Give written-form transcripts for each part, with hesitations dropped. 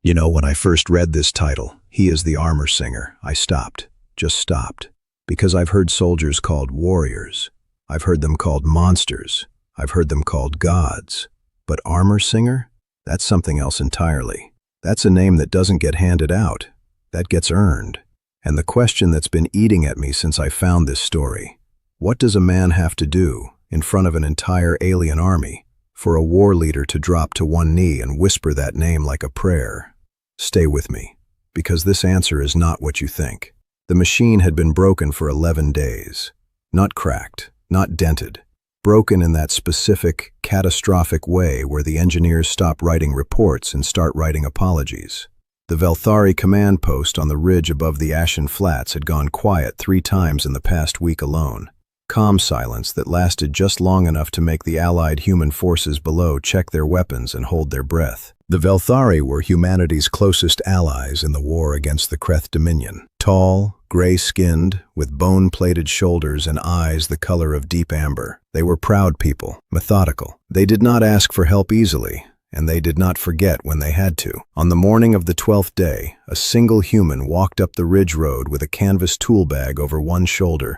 You know, when I first read this title, He is the Armor Singer, I stopped, just stopped. Because I've heard soldiers called warriors. I've heard them called monsters. I've heard them called gods. But Armor Singer? That's something else entirely. That's a name that doesn't get handed out. That gets earned. And the question that's been eating at me since I found this story: what does a man have to do, in front of an entire alien army, for a war leader to drop to one knee and whisper that name like a prayer? Stay with me, because this answer is not what you think. The machine had been broken for 11 days. Not cracked, not dented. Broken in that specific, catastrophic way where the engineers stop writing reports and start writing apologies. The Velthari command post on the ridge above the Ashen Flats had gone quiet 3 times in the past week alone. Calm silence that lasted just long enough to make the allied human forces below check their weapons and hold their breath. The Velthari were humanity's closest allies in the war against the Kreth Dominion. Tall, gray-skinned, with bone-plated shoulders and eyes the color of deep amber. They were proud people, methodical. They did not ask for help easily, and they did not forget when they had to. On the morning of the 12th day, a single human walked up the ridge road with a canvas tool bag over one shoulder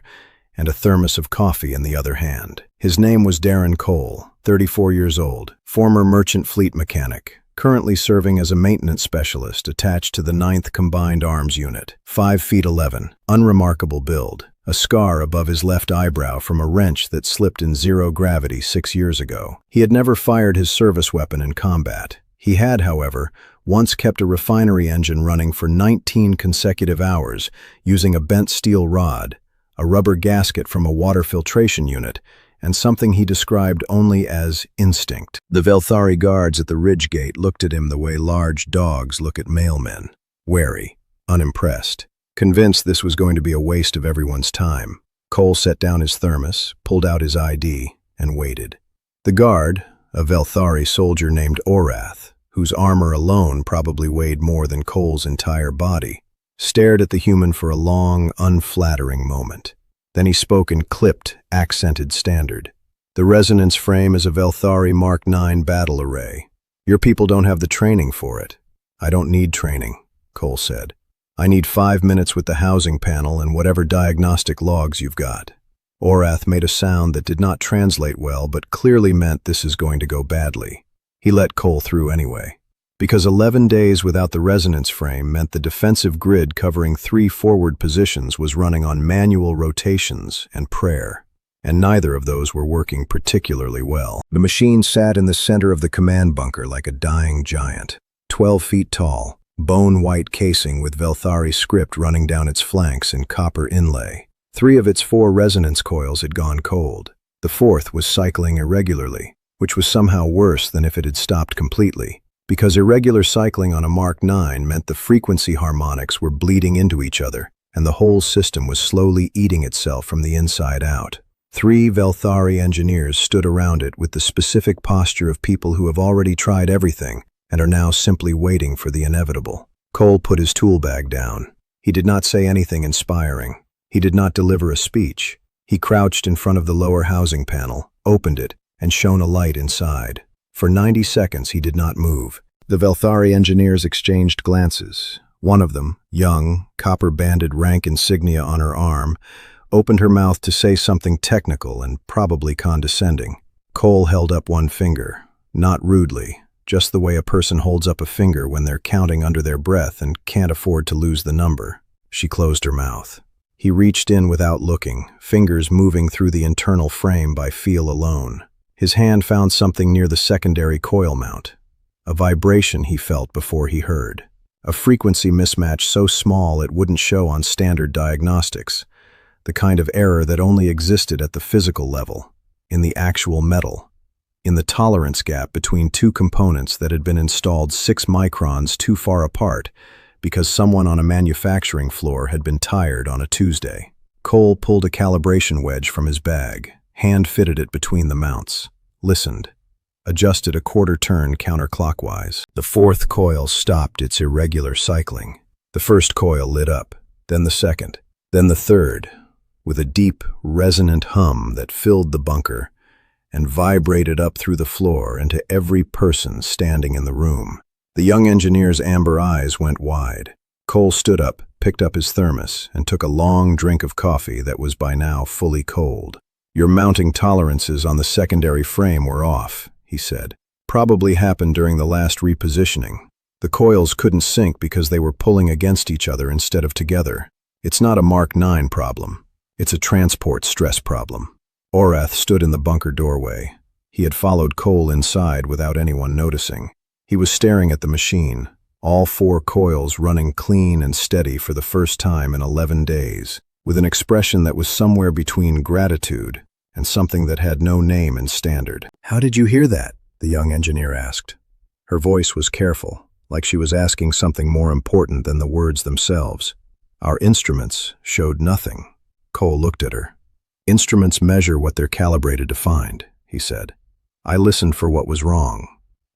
and a thermos of coffee in the other hand. His name was Darren Cole, 34 years old, former merchant fleet mechanic, currently serving as a maintenance specialist attached to the 9th Combined Arms Unit. 5 feet 11, unremarkable build, a scar above his left eyebrow from a wrench that slipped in zero gravity 6 years ago. He had never fired his service weapon in combat. He had, however, once kept a refinery engine running for 19 consecutive hours using a bent steel rod, a rubber gasket from a water filtration unit, and something he described only as instinct. The Velthari guards at the ridge gate looked at him the way large dogs look at mailmen, wary, unimpressed, convinced this was going to be a waste of everyone's time. Cole set down his thermos, pulled out his ID, and waited. The guard, a Velthari soldier named Orath, whose armor alone probably weighed more than Cole's entire body, stared at the human for a long, unflattering moment. Then he spoke in clipped, accented standard. "The resonance frame is a Velthari Mark 9 battle array. Your people don't have the training for it." "I don't need training," Cole said. "I need 5 minutes with the housing panel and whatever diagnostic logs you've got." Orath made a sound that did not translate well but clearly meant this is going to go badly. He let Cole through anyway. Because 11 days without the resonance frame meant the defensive grid covering 3 forward positions was running on manual rotations and prayer, and neither of those were working particularly well. The machine sat in the center of the command bunker like a dying giant, 12 feet tall, bone-white casing with Velthari script running down its flanks in copper inlay. 3 of its 4 resonance coils had gone cold. The 4th was cycling irregularly, which was somehow worse than if it had stopped completely, because irregular cycling on a Mark 9 meant the frequency harmonics were bleeding into each other, and the whole system was slowly eating itself from the inside out. 3 Velthari engineers stood around it with the specific posture of people who have already tried everything and are now simply waiting for the inevitable. Cole put his tool bag down. He did not say anything inspiring. He did not deliver a speech. He crouched in front of the lower housing panel, opened it, and shone a light inside. For 90 seconds he did not move. The Velthari engineers exchanged glances. One of them, young, copper-banded rank insignia on her arm, opened her mouth to say something technical and probably condescending. Cole held up one finger, not rudely, just the way a person holds up a finger when they're counting under their breath and can't afford to lose the number. She closed her mouth. He reached in without looking, fingers moving through the internal frame by feel alone. His hand found something near the secondary coil mount. A vibration he felt before he heard. A frequency mismatch so small it wouldn't show on standard diagnostics. The kind of error that only existed at the physical level, in the actual metal, in the tolerance gap between 2 components that had been installed 6 microns too far apart because someone on a manufacturing floor had been tired on a Tuesday. Cole pulled a calibration wedge from his bag, hand-fitted it between the mounts, listened, adjusted a quarter turn counterclockwise. The 4th coil stopped its irregular cycling. The 1st coil lit up, then the 2nd, then the 3rd, with a deep, resonant hum that filled the bunker and vibrated up through the floor into every person standing in the room. The young engineer's amber eyes went wide. Cole stood up, picked up his thermos, and took a long drink of coffee that was by now fully cold. "Your mounting tolerances on the secondary frame were off," he said. "Probably happened during the last repositioning. The coils couldn't sync because they were pulling against each other instead of together. It's not a Mark 9 problem. It's a transport stress problem." Orath stood in the bunker doorway. He had followed Cole inside without anyone noticing. He was staring at the machine, all 4 coils running clean and steady for the first time in 11 days, with an expression that was somewhere between gratitude and something that had no name in standard. "How did you hear that?" the young engineer asked. Her voice was careful, like she was asking something more important than the words themselves. "Our instruments showed nothing." Cole looked at her. "Instruments measure what they're calibrated to find," he said. "I listened for what was wrong.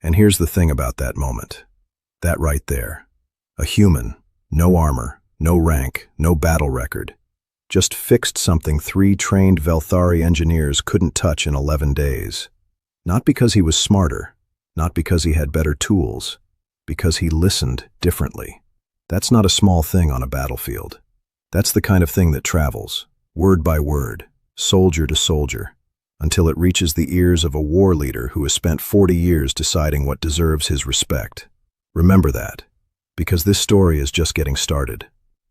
And here's the thing about that moment. That right there. A human, no armor, no rank, no battle record. Just fixed something 3 trained Velthari engineers couldn't touch in 11 days. Not because he was smarter, not because he had better tools, because he listened differently. That's not a small thing on a battlefield. That's the kind of thing that travels, word by word, soldier to soldier, until it reaches the ears of a war leader who has spent 40 years deciding what deserves his respect. Remember that, because this story is just getting started.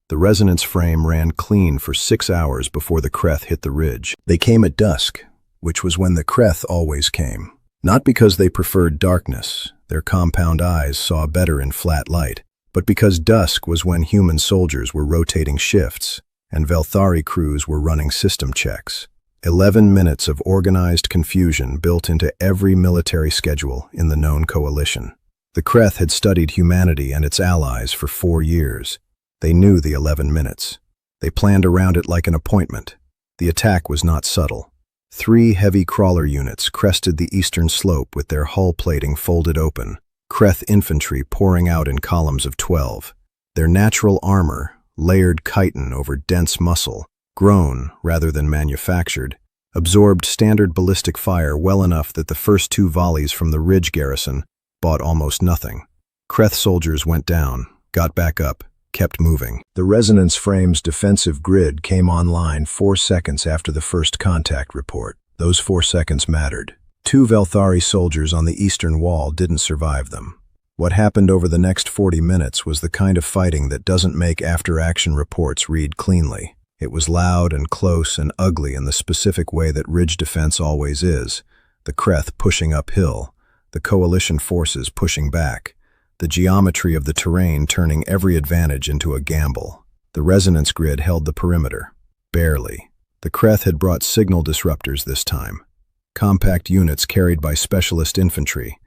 The resonance frame ran clean for 6 hours before the Kreth hit the ridge. They came at dusk, which was when the Kreth always came. Not because they preferred darkness, their compound eyes saw better in flat light, but because dusk was when human soldiers were rotating shifts and Velthari crews were running system checks. 11 minutes of organized confusion built into every military schedule in the known coalition. The Kreth had studied humanity and its allies for 4 years. They knew the 11 minutes. They planned around it like an appointment. The attack was not subtle. 3 heavy crawler units crested the eastern slope with their hull plating folded open, Kreth infantry pouring out in columns of 12. Their natural armor, layered chitin over dense muscle, grown rather than manufactured, absorbed standard ballistic fire well enough that the first 2 volleys from the ridge garrison bought almost nothing. Kreth soldiers went down, got back up, kept moving. The resonance frame's defensive grid came online 4 seconds after the first contact report. Those 4 seconds mattered. 2 Velthari soldiers on the eastern wall didn't survive them. What happened over the next 40 minutes was the kind of fighting that doesn't make after-action reports read cleanly. It was loud and close and ugly in the specific way that ridge defense always is, the Kreth pushing uphill, the coalition forces pushing back, the geometry of the terrain turning every advantage into a gamble. The resonance grid held the perimeter. Barely. The Kreth had brought signal disruptors this time, compact units carried by specialist infantry,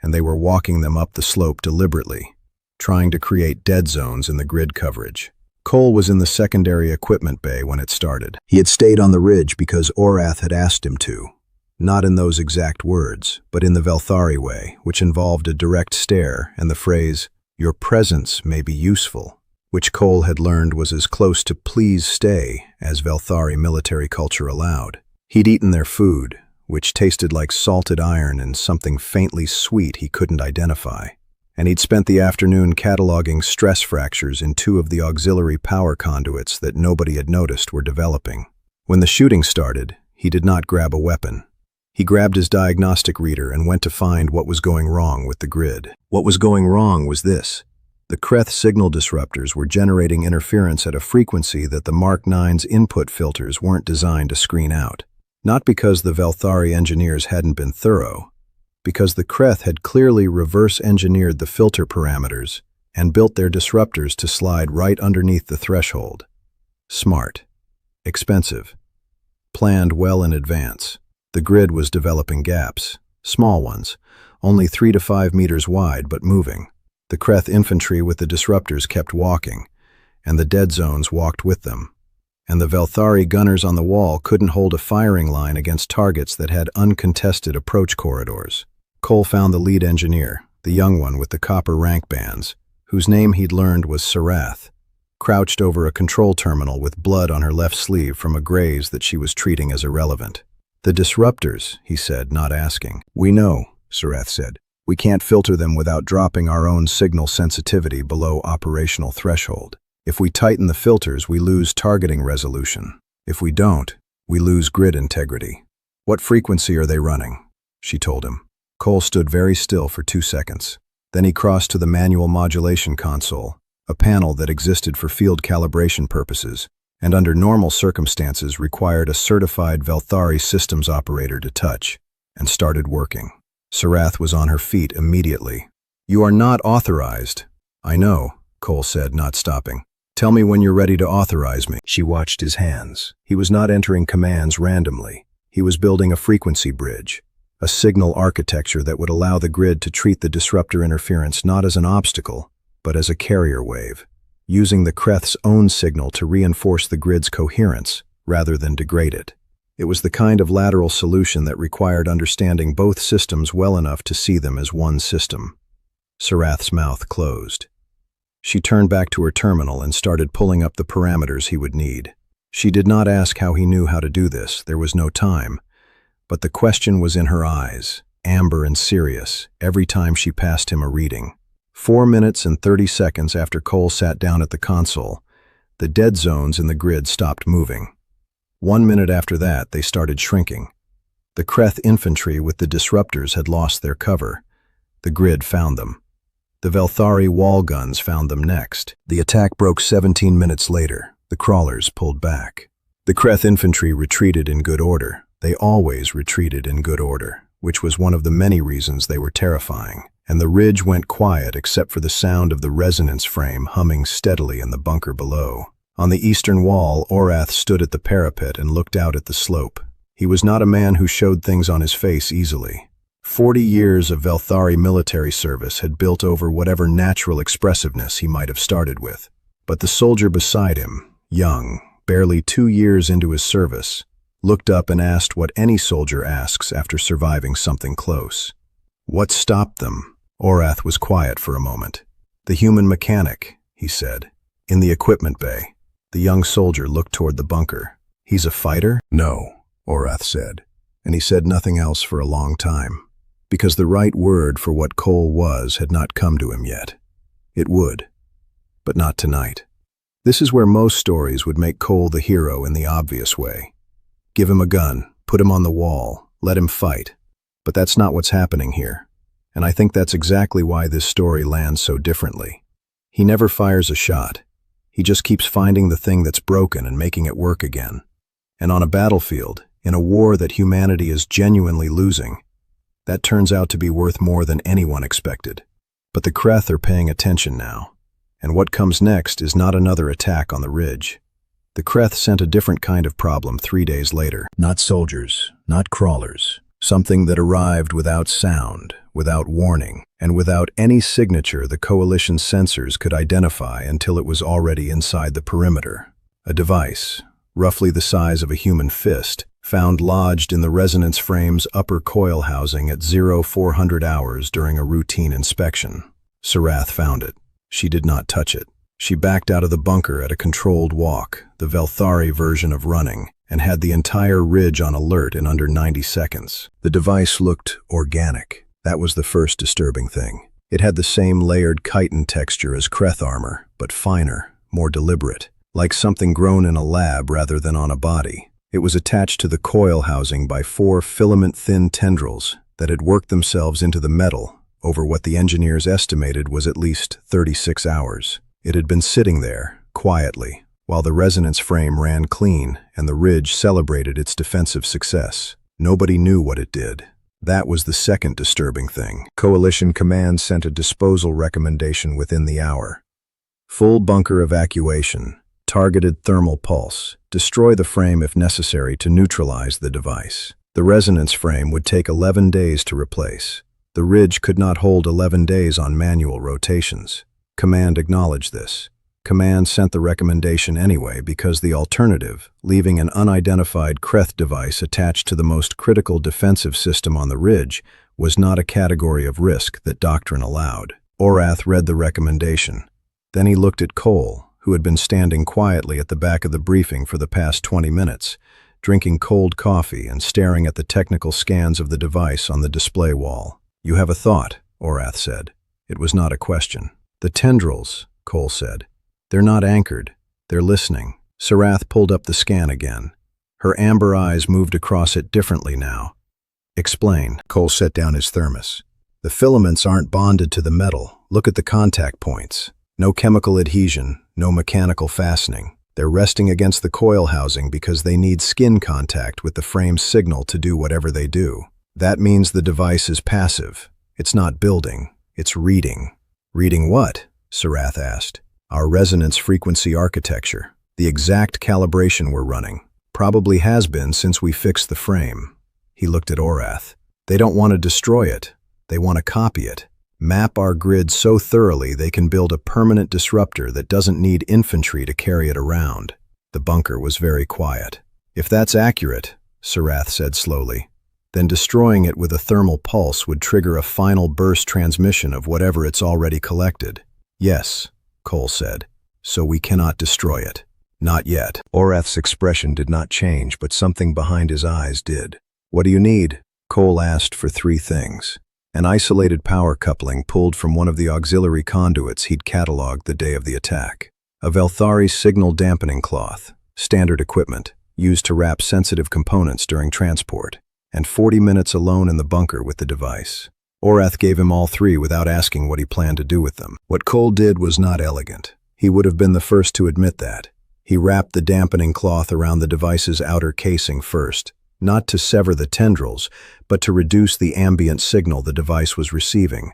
and they were walking them up the slope deliberately, trying to create dead zones in the grid coverage. Cole was in the secondary equipment bay when it started. He had stayed on the ridge because Orath had asked him to. Not in those exact words, but in the Velthari way, which involved a direct stare and the phrase, "Your presence may be useful," which Cole had learned was as close to "please stay" as Velthari military culture allowed. He'd eaten their food, which tasted like salted iron and something faintly sweet he couldn't identify. And he'd spent the afternoon cataloging stress fractures in 2 of the auxiliary power conduits that nobody had noticed were developing. When the shooting started, he did not grab a weapon. He grabbed his diagnostic reader and went to find what was going wrong with the grid. What was going wrong was this. The Kreth signal disruptors were generating interference at a frequency that the Mark 9's input filters weren't designed to screen out. Not because the Velthari engineers hadn't been thorough, because the Kreth had clearly reverse-engineered the filter parameters and built their disruptors to slide right underneath the threshold. Smart. Expensive. Planned well in advance. The grid was developing gaps, small ones, only 3 to 5 meters wide but moving. The Kreth infantry with the disruptors kept walking, and the dead zones walked with them. And the Velthari gunners on the wall couldn't hold a firing line against targets that had uncontested approach corridors. Cole found the lead engineer, the young one with the copper rank bands, whose name he'd learned was Sarath, crouched over a control terminal with blood on her left sleeve from a graze that she was treating as irrelevant. "The disruptors," he said, not asking. "We know," Sarath said. We can't filter them without dropping our own signal sensitivity below operational threshold. If we tighten the filters, we lose targeting resolution. If we don't, we lose grid integrity. What frequency are they running? She told him. Cole stood very still for 2 seconds. Then he crossed to the manual modulation console, a panel that existed for field calibration purposes, and under normal circumstances required a certified Velthari systems operator to touch, and started working. Sarath was on her feet immediately. "You are not authorized." "I know," Cole said, not stopping. "Tell me when you're ready to authorize me." She watched his hands. He was not entering commands randomly. He was building a frequency bridge, a signal architecture that would allow the grid to treat the disruptor interference not as an obstacle, but as a carrier wave, using the Kreth's own signal to reinforce the grid's coherence rather than degrade it. It was the kind of lateral solution that required understanding both systems well enough to see them as one system. Sarath's mouth closed. She turned back to her terminal and started pulling up the parameters he would need. She did not ask how he knew how to do this, there was no time, but the question was in her eyes, amber and serious, every time she passed him a reading. 4 minutes and 30 seconds after Cole sat down at the console, the dead zones in the grid stopped moving. 1 minute after that, they started shrinking. The Kreth infantry with the disruptors had lost their cover. The grid found them. The Velthari wall guns found them next. The attack broke 17 minutes later. The crawlers pulled back. The Kreth infantry retreated in good order. They always retreated in good order, which was one of the many reasons they were terrifying. And the ridge went quiet except for the sound of the resonance frame humming steadily in the bunker below. On the eastern wall, Orath stood at the parapet and looked out at the slope. He was not a man who showed things on his face easily. 40 years of Velthari military service had built over whatever natural expressiveness he might have started with. But the soldier beside him, young, barely 2 years into his service, looked up and asked what any soldier asks after surviving something close. What stopped them? Orath was quiet for a moment. "The human mechanic," he said. "In the equipment bay." The young soldier looked toward the bunker. "He's a fighter?" "No," Orath said. And he said nothing else for a long time, because the right word for what Cole was had not come to him yet. It would, but not tonight. This is where most stories would make Cole the hero in the obvious way. Give him a gun, put him on the wall, let him fight. But that's not what's happening here. And I think that's exactly why this story lands so differently. He never fires a shot. He just keeps finding the thing that's broken and making it work again. And on a battlefield, in a war that humanity is genuinely losing, that turns out to be worth more than anyone expected. But the Kreth are paying attention now. And what comes next is not another attack on the ridge. The Kreth sent a different kind of problem 3 days later. Not soldiers, not crawlers. Something that arrived without sound, without warning, and without any signature the coalition's sensors could identify until it was already inside the perimeter. A device, roughly the size of a human fist, found lodged in the resonance frame's upper coil housing at 0400 hours during a routine inspection. Sarath found it. She did not touch it. She backed out of the bunker at a controlled walk, the Velthari version of running, and had the entire ridge on alert in under 90 seconds. The device looked organic. That was the first disturbing thing. It had the same layered chitin texture as Kreth armor, but finer, more deliberate, like something grown in a lab rather than on a body. It was attached to the coil housing by 4 filament-thin tendrils that had worked themselves into the metal over what the engineers estimated was at least 36 hours. It had been sitting there, quietly, while the resonance frame ran clean and the ridge celebrated its defensive success. Nobody knew what it did. That was the second disturbing thing. Coalition Command sent a disposal recommendation within the hour. Full bunker evacuation, targeted thermal pulse, destroy the frame if necessary to neutralize the device. The resonance frame would take 11 days to replace. The ridge could not hold 11 days on manual rotations. Command acknowledged this. Command sent the recommendation anyway because the alternative, leaving an unidentified Kreth device attached to the most critical defensive system on the ridge, was not a category of risk that doctrine allowed. Orath read the recommendation. Then he looked at Cole, who had been standing quietly at the back of the briefing for the past 20 minutes, drinking cold coffee and staring at the technical scans of the device on the display wall. "You have a thought," Orath said. It was not a question. The tendrils, Cole said. They're not anchored. They're listening. Sarath pulled up the scan again. Her amber eyes moved across it differently now. Explain. Cole set down his thermos. The filaments aren't bonded to the metal. Look at the contact points. No chemical adhesion, no mechanical fastening. They're resting against the coil housing because they need skin contact with the frame's signal to do whatever they do. That means the device is passive. It's not building. It's reading. Reading what? Sarath asked. Our resonance frequency architecture. The exact calibration we're running. Probably has been since we fixed the frame. He looked at Orath. They don't want to destroy it. They want to copy it. Map our grid so thoroughly they can build a permanent disruptor that doesn't need infantry to carry it around. The bunker was very quiet. If that's accurate, Sarath said slowly, then destroying it with a thermal pulse would trigger a final burst transmission of whatever it's already collected. Yes, Cole said. So we cannot destroy it. Not yet. Orath's expression did not change, but something behind his eyes did. What do you need? Cole asked for 3 things. An isolated power coupling pulled from one of the auxiliary conduits he'd cataloged the day of the attack. A Velthari signal dampening cloth, standard equipment, used to wrap sensitive components during transport, and 40 minutes alone in the bunker with the device. Orath gave him all 3 without asking what he planned to do with them. What Cole did was not elegant. He would have been the first to admit that. He wrapped the dampening cloth around the device's outer casing first, not to sever the tendrils, but to reduce the ambient signal the device was receiving,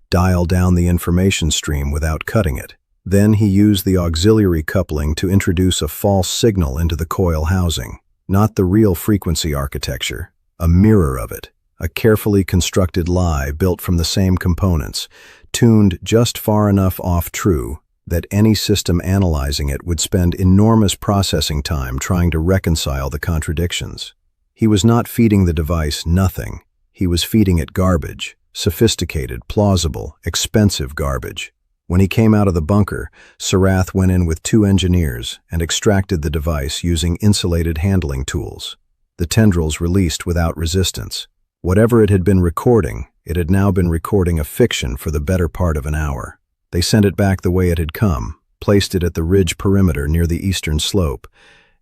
dial down the information stream without cutting it. Then he used the auxiliary coupling to introduce a false signal into the coil housing, not the real frequency architecture, a mirror of it, a carefully constructed lie built from the same components, tuned just far enough off true that any system analyzing it would spend enormous processing time trying to reconcile the contradictions. He was not feeding the device nothing. He was feeding it garbage, sophisticated, plausible, expensive garbage. When he came out of the bunker, Sarath went in with 2 engineers and extracted the device using insulated handling tools. The tendrils released without resistance. Whatever it had been recording, it had now been recording a fiction for the better part of an hour. They sent it back the way it had come, placed it at the ridge perimeter near the eastern slope,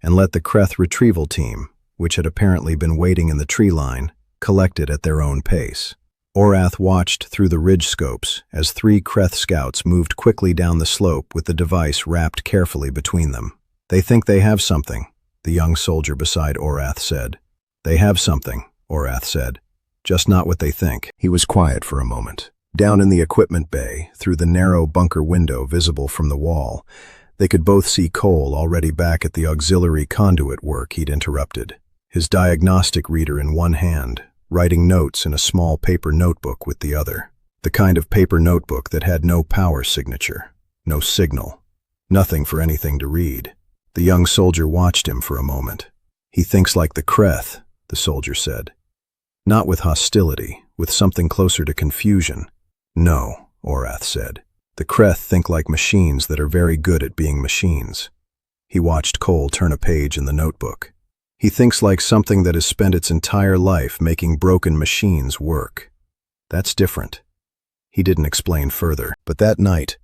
and let the Kreth retrieval team, which had apparently been waiting in the tree line, collect it at their own pace. Orath watched through the ridge scopes as 3 Kreth scouts moved quickly down the slope with the device wrapped carefully between them. They think they have something, the young soldier beside Orath said. They have something, Orath said. Just not what they think. He was quiet for a moment. Down in the equipment bay, through the narrow bunker window visible from the wall, they could both see Cole already back at the auxiliary conduit work he'd interrupted, his diagnostic reader in one hand, writing notes in a small paper notebook with the other. The kind of paper notebook that had no power signature, no signal, nothing for anything to read. The young soldier watched him for a moment. He thinks like the Kreth, the soldier said. Not with hostility, with something closer to confusion. No, Orath said. The Kreth think like machines that are very good at being machines. He watched Cole turn a page in the notebook. He thinks like something that has spent its entire life making broken machines work. That's different. He didn't explain further, but that night,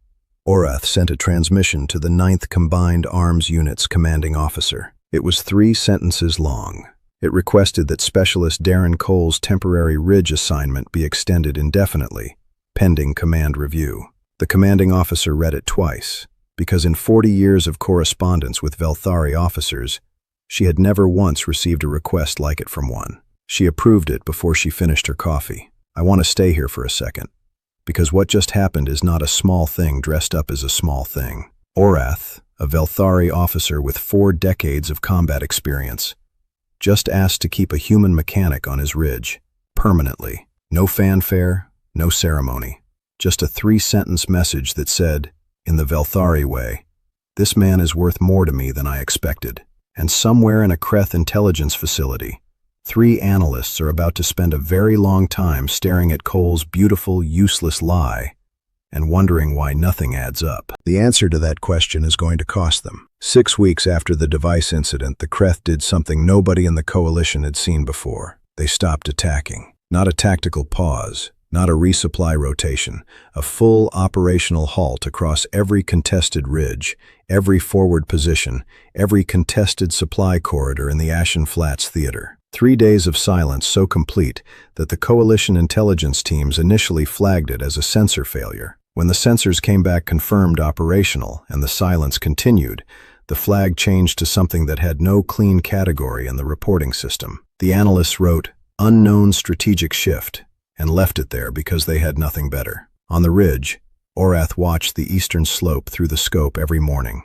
Orath sent a transmission to the 9th Combined Arms Unit's commanding officer. It was 3 sentences long. It requested that Specialist Darren Cole's temporary ridge assignment be extended indefinitely, pending command review. The commanding officer read it twice, because in 40 years of correspondence with Velthari officers, she had never once received a request like it from one. She approved it before she finished her coffee. I want to stay here for a second, because what just happened is not a small thing dressed up as a small thing. Orath, a Velthari officer with 4 decades of combat experience, just asked to keep a human mechanic on his ridge, permanently. No fanfare, no ceremony. Just a 3-sentence message that said, in the Velthari way, this man is worth more to me than I expected. And somewhere in a Kreth intelligence facility, 3 analysts are about to spend a very long time staring at Cole's beautiful, useless lie and wondering why nothing adds up. The answer to that question is going to cost them. 6 weeks after the device incident, the Kreth did something nobody in the coalition had seen before. They stopped attacking. Not a tactical pause, Not a resupply rotation, a full operational halt across every contested ridge, every forward position, every contested supply corridor in the Ashen Flats theater. 3 days of silence so complete that the coalition intelligence teams initially flagged it as a sensor failure. When the sensors came back confirmed operational and the silence continued, the flag changed to something that had no clean category in the reporting system. The analysts wrote, "Unknown strategic shift," and left it there because they had nothing better. On the ridge, Orcs watched the eastern slope through the scope every morning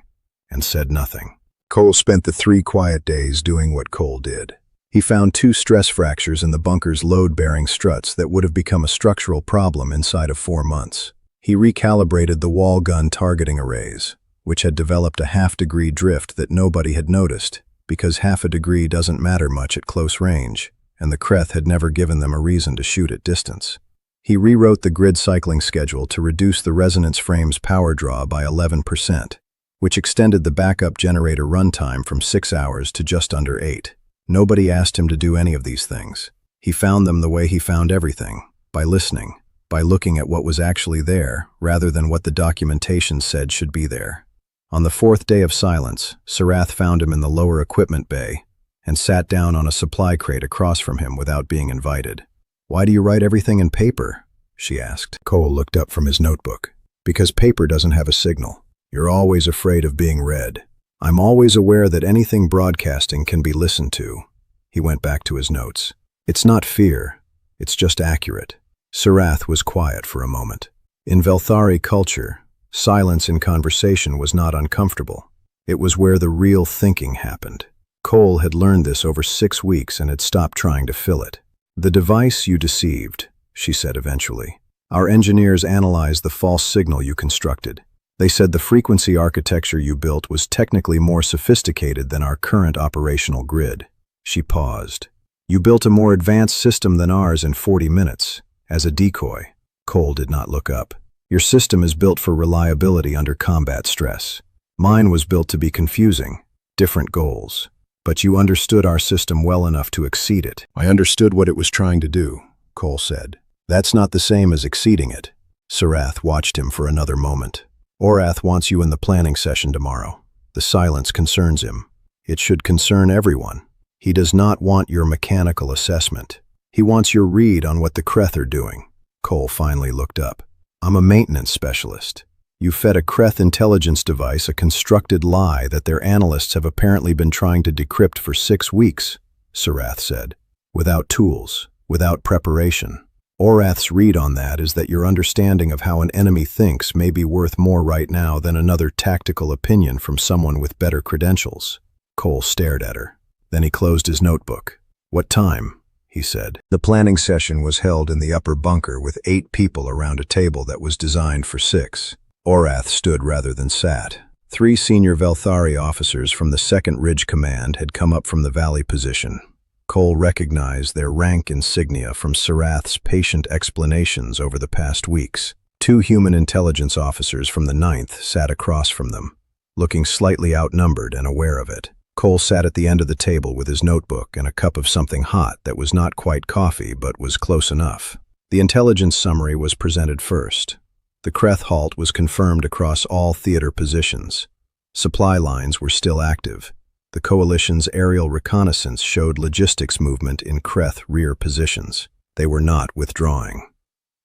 and said nothing. Cole spent the 3 quiet days doing what Cole did. He found 2 stress fractures in the bunker's load-bearing struts that would have become a structural problem inside of 4 months. He recalibrated the wall gun targeting arrays, which had developed a half-degree drift that nobody had noticed, because half a degree doesn't matter much at close range, and the Kreth had never given them a reason to shoot at distance. He rewrote the grid cycling schedule to reduce the resonance frame's power draw by 11%, which extended the backup generator runtime from 6 hours to just under 8. Nobody asked him to do any of these things. He found them the way he found everything, by listening, by looking at what was actually there, rather than what the documentation said should be there. On the 4th day of silence, Sarath found him in the lower equipment bay and sat down on a supply crate across from him without being invited. "Why do you write everything in paper?" she asked. Cole looked up from his notebook. "Because paper doesn't have a signal. You're always afraid of being read. I'm always aware that anything broadcasting can be listened to." He went back to his notes. "It's not fear, it's just accurate." Sarath was quiet for a moment. In Velthari culture, silence in conversation was not uncomfortable. It was where the real thinking happened. Cole had learned this over 6 weeks and had stopped trying to fill it. "The device you deceived," she said eventually. "Our engineers analyzed the false signal you constructed. They said the frequency architecture you built was technically more sophisticated than our current operational grid." She paused. "You built a more advanced system than ours in 40 minutes, as a decoy." Cole did not look up. "Your system is built for reliability under combat stress. Mine was built to be confusing, different goals. But you understood our system well enough to exceed it." "I understood what it was trying to do," Cole said. "That's not the same as exceeding it." Sarath watched him for another moment. "Orcs wants you in the planning session tomorrow." The silence concerns him. It should concern everyone. He does not want your mechanical assessment. He wants your read on what the Kreth are doing. Cole finally looked up. "I'm a maintenance specialist. You fed a Kreth intelligence device a constructed lie that their analysts have apparently been trying to decrypt for 6 weeks, Sarath said. "Without tools, without preparation. Orcs' read on that is that your understanding of how an enemy thinks may be worth more right now than another tactical opinion from someone with better credentials." Cole stared at her. Then he closed his notebook. "What time?" he said. The planning session was held in the upper bunker with 8 people around a table that was designed for 6. Orcs stood rather than sat. 3 senior Velthari officers from the 2nd Ridge Command had come up from the valley position. Cole recognized their rank insignia from Sarath's patient explanations over the past weeks. 2 human intelligence officers from the 9th sat across from them, looking slightly outnumbered and aware of it. Cole sat at the end of the table with his notebook and a cup of something hot that was not quite coffee but was close enough. The intelligence summary was presented first. The Kreth halt was confirmed across all theater positions. Supply lines were still active. The coalition's aerial reconnaissance showed logistics movement in Kreth rear positions. They were not withdrawing.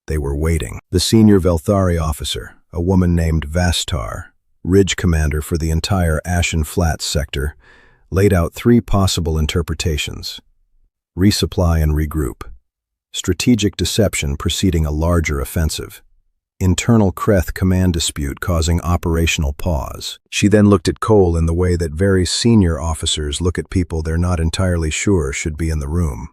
They were waiting. The senior Velthari officer, a woman named Vastar, Ridge commander for the entire Ashen Flats sector, laid out 3 possible interpretations: resupply and regroup, strategic deception preceding a larger offensive, internal Kreth command dispute causing operational pause. She then looked at Cole in the way that very senior officers look at people they're not entirely sure should be in the room.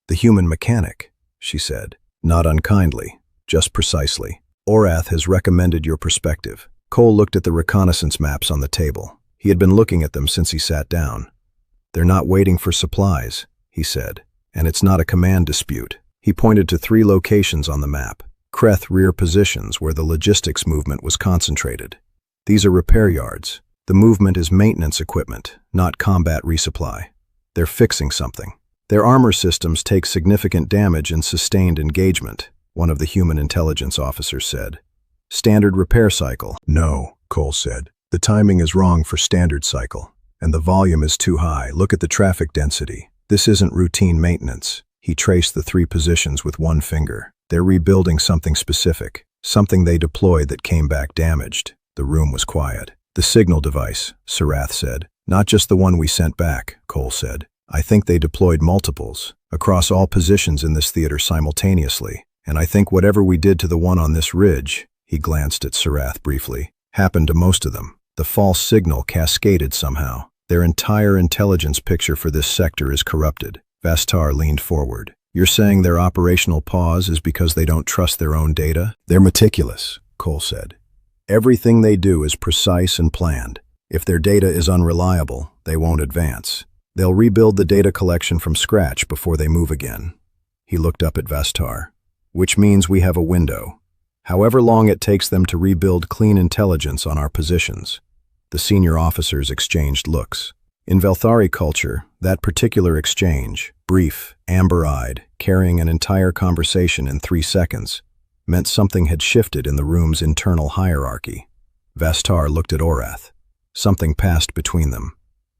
"The human mechanic," she said, not unkindly, just precisely. "Orcs has recommended your perspective." Cole looked at the reconnaissance maps on the table. He had been looking at them since he sat down. "They're not waiting for supplies," he said, "and it's not a command dispute." He pointed to 3 locations on the map, Kreth rear positions where the logistics movement was concentrated. "These are repair yards. The movement is maintenance equipment, not combat resupply. They're fixing something. Their armor systems take significant damage in sustained engagement. one of the human intelligence officers said. Standard repair cycle. No, Cole said. The timing is wrong for standard cycle, and the volume is too high. Look at the traffic density. This isn't routine maintenance. He traced the 3 positions with one finger. They're rebuilding something specific, something they deployed that came back damaged. The room was quiet. The signal device, Sarath said. Not just the one we sent back, Cole said. I think they deployed multiples, across all positions in this theater simultaneously. And I think whatever we did to the one on this ridge, he glanced at Sarath briefly, happened to most of them. The false signal cascaded somehow. Their entire intelligence picture for this sector is corrupted. Velthari leaned forward. You're saying their operational pause is because they don't trust their own data? They're meticulous, Cole said. Everything they do is precise and planned. If their data is unreliable, they won't advance. They'll rebuild the data collection from scratch before they move again. He looked up at Velthari. Which means we have a window. However long it takes them to rebuild clean intelligence on our positions. The senior officers exchanged looks. In Velthari culture, that particular exchange, brief, amber-eyed, carrying an entire conversation in 3 seconds, meant something had shifted in the room's internal hierarchy. Velthari looked at Orath. Something passed between them.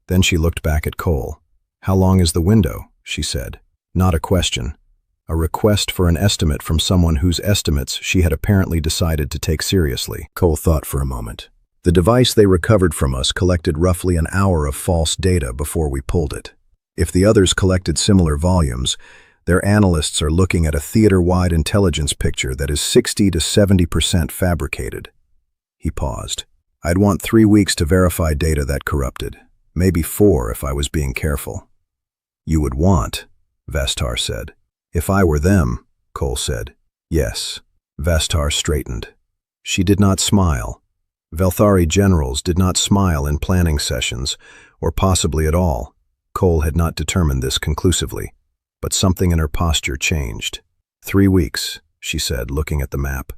Then she looked back at Cole. How long is the window? She said. Not a question. A request for an estimate from someone whose estimates she had apparently decided to take seriously. Cole thought for a moment. The device they recovered from us collected roughly an hour of false data before we pulled it. If the others collected similar volumes, their analysts are looking at a theater-wide intelligence picture that is 60 to 70% fabricated. He paused. I'd want 3 weeks to verify data that corrupted. Maybe 4 if I was being careful. You would want, Velthari said. If I were them, Cole said. Yes. Velthari straightened. She did not smile. Velthari generals did not smile in planning sessions, or possibly at all. Cole had not determined this conclusively, but something in her posture changed. 3 weeks, she said, looking at the map.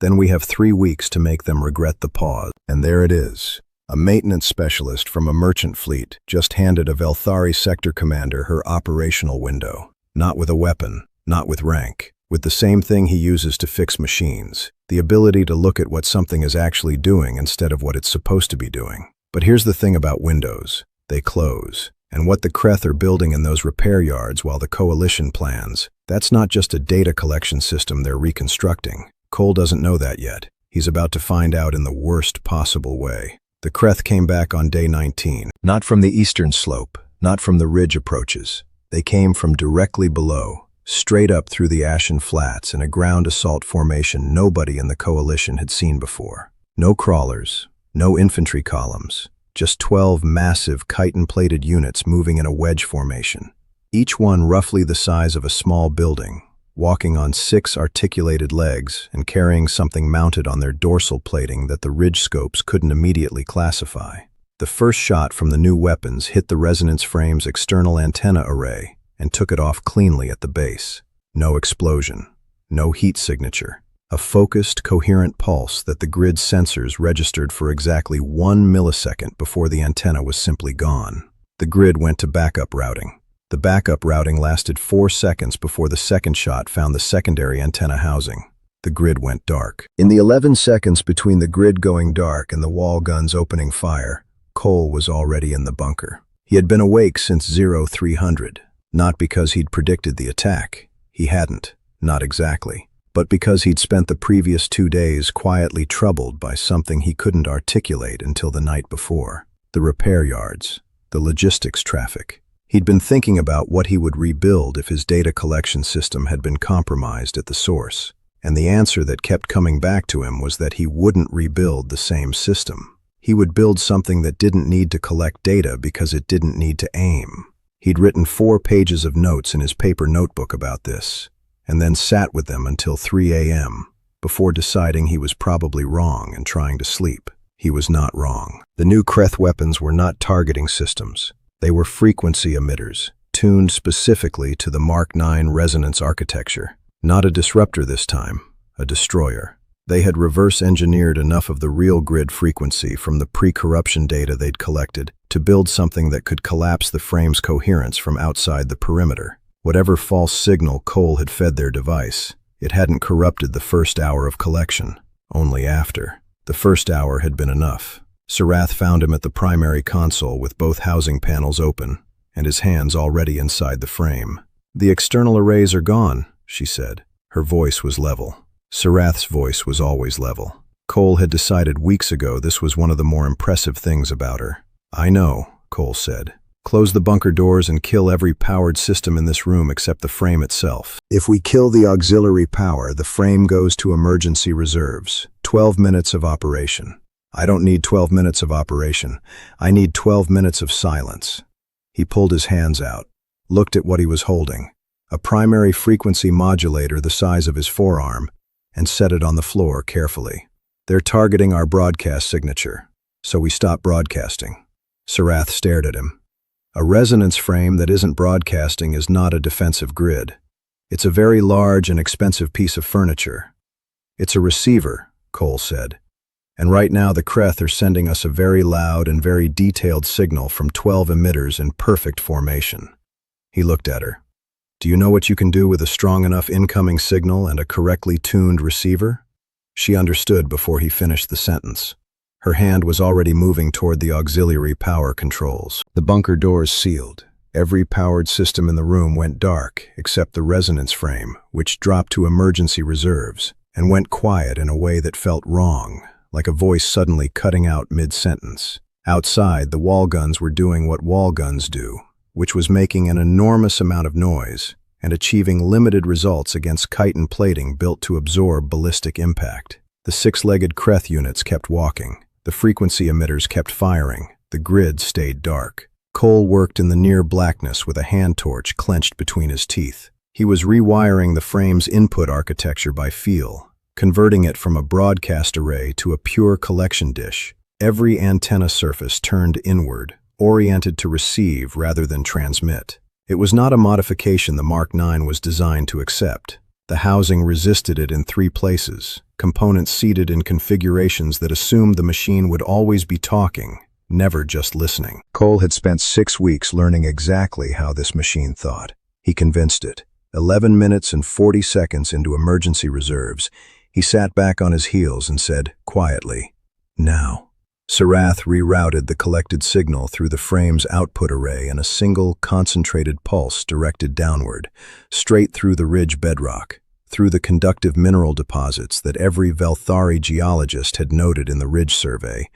Then we have 3 weeks to make them regret the pause. And there it is. A maintenance specialist from a merchant fleet just handed a Velthari sector commander her operational window. Not with a weapon, not with rank, with the same thing he uses to fix machines. The ability to look at what something is actually doing instead of what it's supposed to be doing. But here's the thing about windows. They close. And what the Kreth are building in those repair yards while the Coalition plans, that's not just a data collection system they're reconstructing. Cole doesn't know that yet. He's about to find out in the worst possible way. The Kreth came back on day 19. Not from the eastern slope, not from the ridge approaches. They came from directly below, straight up through the Ashen Flats in a ground assault formation nobody in the Coalition had seen before. No crawlers, no infantry columns, just 12 massive chitin-plated units moving in a wedge formation, each one roughly the size of a small building, walking on 6 articulated legs and carrying something mounted on their dorsal plating that the ridge scopes couldn't immediately classify. The first shot from the new weapons hit the resonance frame's external antenna array and took it off cleanly at the base. No explosion, no heat signature. A focused, coherent pulse that the grid sensors registered for exactly 1 millisecond before the antenna was simply gone. The grid went to backup routing. The backup routing lasted 4 seconds before the second shot found the secondary antenna housing. The grid went dark. In the 11 seconds between the grid going dark and the wall guns opening fire, Cole was already in the bunker. He had been awake since 0300, not because he'd predicted the attack. He hadn't, not exactly. But because he'd spent the previous 2 days quietly troubled by something he couldn't articulate until the night before. The repair yards, the logistics traffic. He'd been thinking about what he would rebuild if his data collection system had been compromised at the source. And the answer that kept coming back to him was that he wouldn't rebuild the same system. He would build something that didn't need to collect data because it didn't need to aim. He'd written 4 pages of notes in his paper notebook about this, and then sat with them until 3 a.m., before deciding he was probably wrong and trying to sleep. He was not wrong. The new Kreth weapons were not targeting systems. They were frequency emitters, tuned specifically to the Mark IX resonance architecture. Not a disruptor this time, a destroyer. They had reverse-engineered enough of the real grid frequency from the pre-corruption data they'd collected to build something that could collapse the frame's coherence from outside the perimeter. Whatever false signal Cole had fed their device, It hadn't corrupted the first hour of collection, only after. The first hour had been enough. Sarath found him at the primary console with both housing panels open, and his hands already inside the frame. "The external arrays are gone," she said. Her voice was level. Sarath's voice was always level. Cole had decided weeks ago this was one of the more impressive things about her. "I know," Cole said. "Close the bunker doors and kill every powered system in this room except the frame itself. If we kill the auxiliary power, the frame goes to emergency reserves. 12 minutes of operation." "I don't need 12 minutes of operation. I need 12 minutes of silence." He pulled his hands out, looked at what he was holding, a primary frequency modulator the size of his forearm, and set it on the floor carefully. "They're targeting our broadcast signature, so we stop broadcasting." Sarath stared at him. "A resonance frame that isn't broadcasting is not a defensive grid. It's a very large and expensive piece of furniture." "It's a receiver," Cole said. "And right now the Kreth are sending us a very loud and very detailed signal from 12 emitters in perfect formation." He looked at her. "Do you know what you can do with a strong enough incoming signal and a correctly tuned receiver?" She understood before he finished the sentence. Her hand was already moving toward the auxiliary power controls. The bunker doors sealed. Every powered system in the room went dark, except the resonance frame, which dropped to emergency reserves, and went quiet in a way that felt wrong, like a voice suddenly cutting out mid-sentence. Outside, the wall guns were doing what wall guns do, which was making an enormous amount of noise and achieving limited results against chitin plating built to absorb ballistic impact. The six-legged Kreth units kept walking. The frequency emitters kept firing. The grid stayed dark. Cole worked in the near blackness with a hand torch clenched between his teeth. He was rewiring the frame's input architecture by feel, converting it from a broadcast array to a pure collection dish. Every antenna surface turned inward, oriented to receive rather than transmit. It was not a modification the Mark IX was designed to accept. The housing resisted it in 3 places, components seated in configurations that assumed the machine would always be talking, never just listening. Cole had spent 6 weeks learning exactly how this machine thought. He convinced it. 11 minutes and 40 seconds into emergency reserves, he sat back on his heels and said, quietly, "Now." Sarath rerouted the collected signal through the frame's output array in a single, concentrated pulse directed downward, straight through the ridge bedrock, through the conductive mineral deposits that every Velthari geologist had noted in the ridge survey,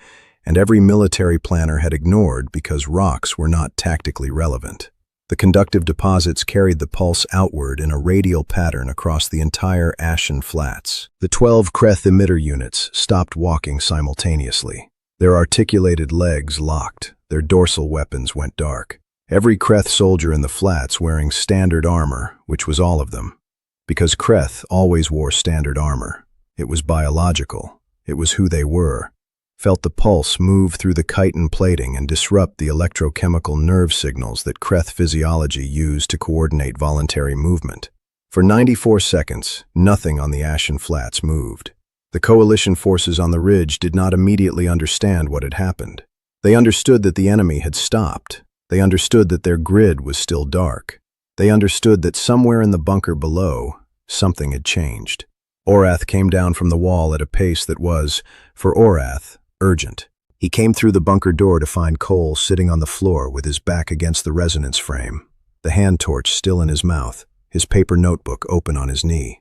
and every military planner had ignored because rocks were not tactically relevant. The conductive deposits carried the pulse outward in a radial pattern across the entire Ashen Flats. The 12 Kreth emitter units stopped walking simultaneously. Their articulated legs locked, their dorsal weapons went dark. Every Kreth soldier in the flats wearing standard armor, which was all of them. Because Kreth always wore standard armor. It was biological. It was who they were. Felt the pulse move through the chitin plating and disrupt the electrochemical nerve signals that Kreth physiology used to coordinate voluntary movement. For 94 seconds, nothing on the Ashen Flats moved. The coalition forces on the ridge did not immediately understand what had happened. They understood that the enemy had stopped. They understood that their grid was still dark. They understood that somewhere in the bunker below, something had changed. Orath came down from the wall at a pace that was, for Orath, urgent. He came through the bunker door to find Cole sitting on the floor with his back against the resonance frame, the hand torch still in his mouth, his paper notebook open on his knee,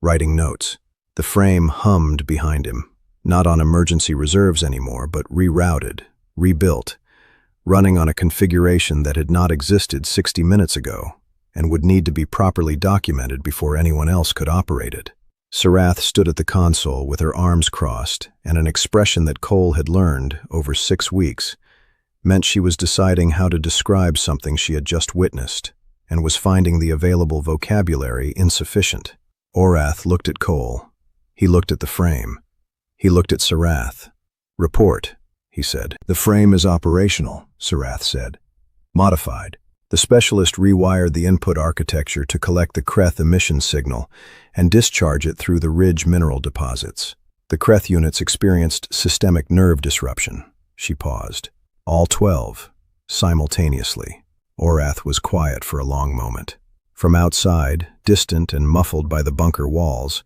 writing notes. The frame hummed behind him, not on emergency reserves anymore, but rerouted, rebuilt, running on a configuration that had not existed 60 minutes ago and would need to be properly documented before anyone else could operate it. Sarath stood at the console with her arms crossed, and an expression that Cole had learned over 6 weeks meant she was deciding how to describe something she had just witnessed and was finding the available vocabulary insufficient. Orath looked at Cole. He looked at the frame. He looked at Sarath. "Report," he said. "The frame is operational," Sarath said. "Modified." The specialist rewired the input architecture to collect the Kreth emission signal and discharge it through the ridge mineral deposits. The Kreth units experienced systemic nerve disruption. She paused. All 12, simultaneously. Orath was quiet for a long moment. From outside, distant and muffled by the bunker walls,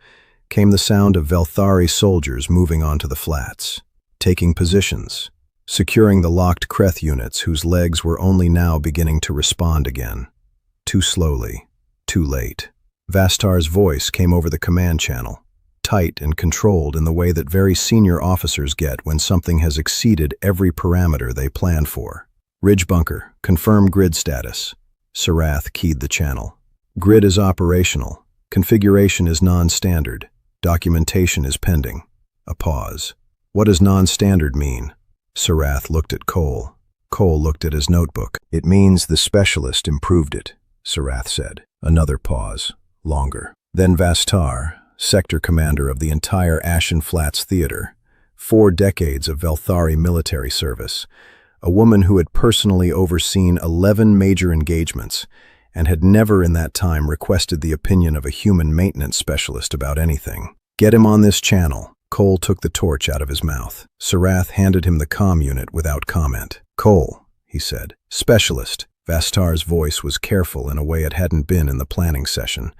came the sound of Velthari soldiers moving onto the flats, taking positions, securing the locked Kreth units whose legs were only now beginning to respond again. Too slowly, too late. Vastar's voice came over the command channel, tight and controlled in the way that very senior officers get when something has exceeded every parameter they planned for. Ridge bunker, confirm grid status. Sarath keyed the channel. Grid is operational. Configuration is non-standard. Documentation is pending. A pause. What does non-standard mean? Sarath looked at Cole. Cole looked at his notebook. It means the specialist improved it, Sarath said. Another pause. Longer. Then Vastar, sector commander of the entire Ashen Flats theater, 4 decades of Velthari military service, a woman who had personally overseen 11 major engagements and had never in that time requested the opinion of a human maintenance specialist about anything. Get him on this channel. Cole took the torch out of his mouth. Sarath handed him the comm unit without comment. Cole, he said. Specialist. Vastar's voice was careful in a way it hadn't been in the planning session,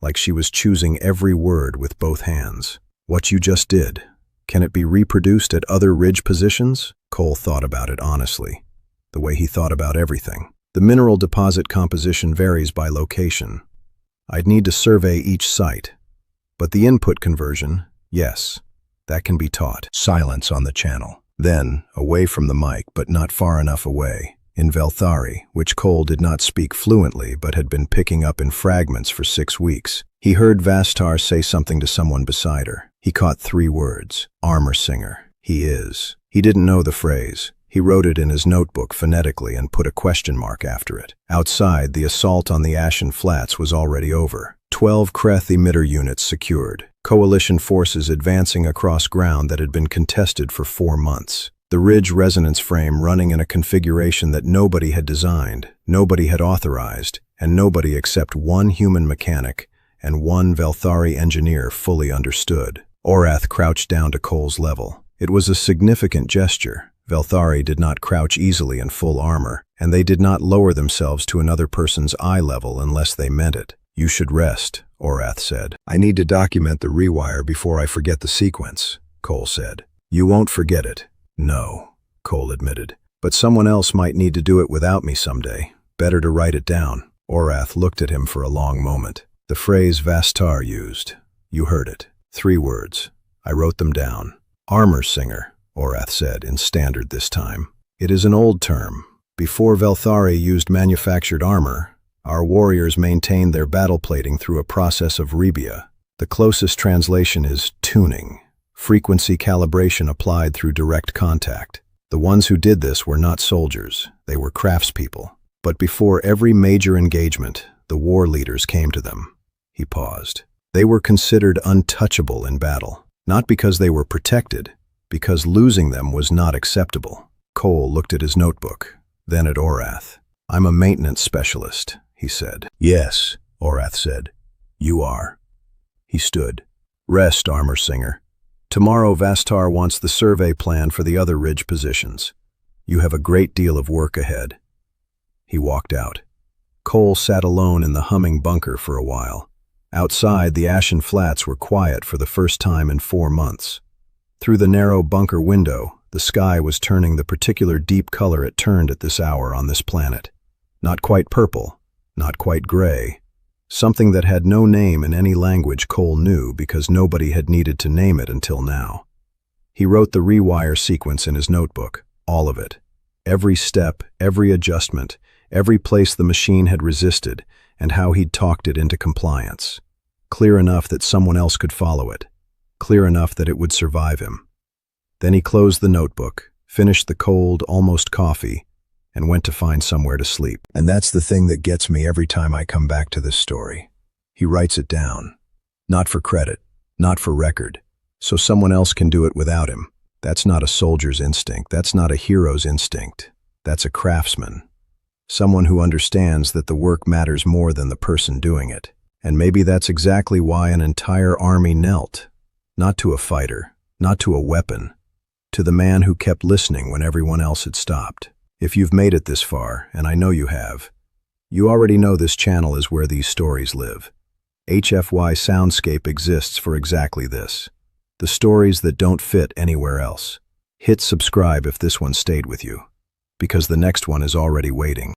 like she was choosing every word with both hands. What you just did, can it be reproduced at other ridge positions? Cole thought about it honestly, the way he thought about everything. The mineral deposit composition varies by location. I'd need to survey each site. But the input conversion, yes, that can be taught. Silence on the channel. Then, away from the mic, but not far enough away, in Velthari, which Cole did not speak fluently but had been picking up in fragments for 6 weeks, he heard Vastar say something to someone beside her. He caught 3 words. Armor singer. He is. He didn't know the phrase. He wrote it in his notebook phonetically and put a question mark after it. Outside, the assault on the Ashen Flats was already over. 12 Kreth emitter units secured. Coalition forces advancing across ground that had been contested for 4 months. The ridge resonance frame running in a configuration that nobody had designed, nobody had authorized, and nobody except 1 human mechanic and 1 Velthari engineer fully understood. Orath crouched down to Cole's level. It was a significant gesture. Velthari did not crouch easily in full armor, and they did not lower themselves to another person's eye level unless they meant it. You should rest, Orath said. I need to document the rewire before I forget the sequence, Cole said. You won't forget it. No, Cole admitted. But someone else might need to do it without me someday. Better to write it down. Orath looked at him for a long moment. The phrase Vastar used. You heard it. 3 words. I wrote them down. Armor singer, Orath said, in standard this time. It is an old term. Before Velthari used manufactured armor, our warriors maintained their battle plating through a process of rebia. The closest translation is tuning. Frequency calibration applied through direct contact. The ones who did this were not soldiers, they were craftspeople. But before every major engagement, the war leaders came to them. He paused. They were considered untouchable in battle, not because they were protected, because losing them was not acceptable. Cole looked at his notebook, then at Orath. I'm a maintenance specialist, he said. Yes, Orath said. You are. He stood. Rest, armor singer. Tomorrow Vastar wants the survey plan for the other ridge positions. You have a great deal of work ahead. He walked out. Cole sat alone in the humming bunker for a while. Outside, the Ashen Flats were quiet for the first time in 4 months. Through the narrow bunker window, the sky was turning the particular deep color it turned at this hour on this planet. Not quite purple, not quite gray. Something that had no name in any language Cole knew because nobody had needed to name it until now. He wrote the rewire sequence in his notebook, all of it. Every step, every adjustment, every place the machine had resisted, and how he'd talked it into compliance. Clear enough that someone else could follow it. Clear enough that it would survive him. Then he closed the notebook, finished the cold, almost coffee, and went to find somewhere to sleep. And that's the thing that gets me every time I come back to this story. He writes it down. Not for credit, not for record, so someone else can do it without him. That's not a soldier's instinct. That's not a hero's instinct. That's a craftsman. Someone who understands that the work matters more than the person doing it. And maybe that's exactly why an entire army knelt. Not to a fighter, not to a weapon, to the man who kept listening when everyone else had stopped. If you've made it this far, and I know you have, You already know this channel is where these stories live. HFY Soundscape exists for exactly this. The stories that don't fit anywhere else. Hit subscribe if this one stayed with you, because the next one is already waiting.